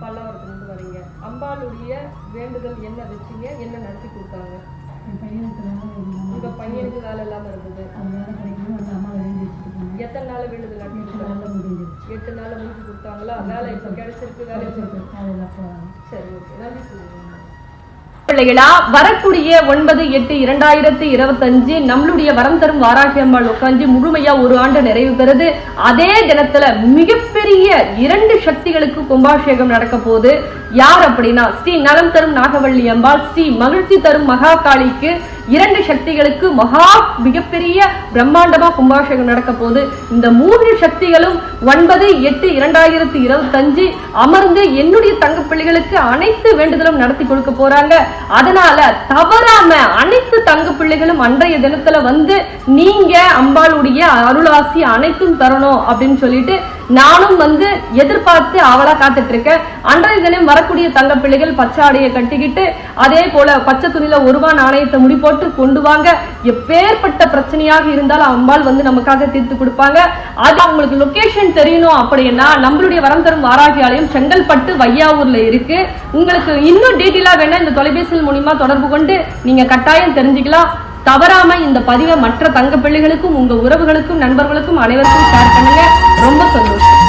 பல்லாவரத்துலேருந்து வரீங்க. அம்பாளுடைய வேண்டுதல் என்ன வச்சீங்க, என்ன நடத்தி கொடுத்தாங்க? உங்க பையனுக்கு வேலை இல்லாம இருந்தது, எத்தனை நாள் வேண்டுதல் நடத்தி? 8 நாள் முடிச்சு கொடுத்தாங்களா? வேலை இப்ப கிடைச்சிருக்கு, வேலை சரி, ஓகே, நன்றி சொல்லுங்க. பிள்ளைகளா, வரக்கூடிய 9/8/2025 நம்மளுடைய வரம் தரும் வாராகி அம்பாள் உட்காந்து முழுமையா 1 ஆண்டு நிறைவு பெறுது. அதே தினத்துல மிகப்பெரிய 2 சக்திகளுக்கு கும்பாபிஷேகம் நடக்க போகுது. யார் அப்படின்னா, ஸ்ரீ நலம் தரும் நாகவள்ளி அம்பாள், ஸ்ரீ மகிழ்ச்சி தரும் மகாகாளிக்கு 2 சக்திகளுக்கு மிகப்பெரிய பிரம்மாண்டமா கும்பாபிஷேகம் நடக்க போகுது. இந்த 3 சக்திகளும் 9/8/2025 அமர்ந்து என்னுடைய தங்க பிள்ளைகளுக்கு அனைத்து வேண்டுதலும் நடத்தி கொடுக்க போறாங்க. அதனால தவறாம அனைத்து தங்க பிள்ளைகளும் அன்றைய தினத்துல வந்து நீங்க அம்பாளுடைய அருளாசி அனைத்தும் தரணும் அப்படின்னு சொல்லிட்டு நானும் வந்து எதிர்பார்த்து அவளா காத்துட்டு இருக்கேன். அன்றைய தினம் வரக்கூடிய தங்க பிள்ளைகள் பச்சை ஆடையை கட்டிக்கிட்டு அதே போல பச்சை துணியில 1 ரூபாய் நாணயத்தை முடி போட்டு கொண்டு வாங்க. எப்பேற்பட்ட பிரச்சனையாக இருந்தாலும் அம்பாள் வந்து நமக்காக தீர்த்து கொடுப்பாங்க. அது உங்களுக்கு லொகேஷன் தெரியணும் அப்படின்னா நம்மளுடைய வரம் தரும் வாராகி ஆலயம் செங்கல்பட்டு வையாவூர்ல இருக்கு. உங்களுக்கு இன்னும் டீட்டெயிலா வேணா இந்த தொலைபேசியில் மூலமா தொடர்பு கொண்டு நீங்க கட்டாயம் தெரிஞ்சுக்கலாம். தவறாம இந்த பதிவை மற்ற தங்க பிள்ளைகளுக்கும் உங்க உறவுகளுக்கும் நண்பர்களுக்கும் அனைவருக்கும் ஷேர் பண்ணுங்க. ரொம்ப சந்தோஷம்.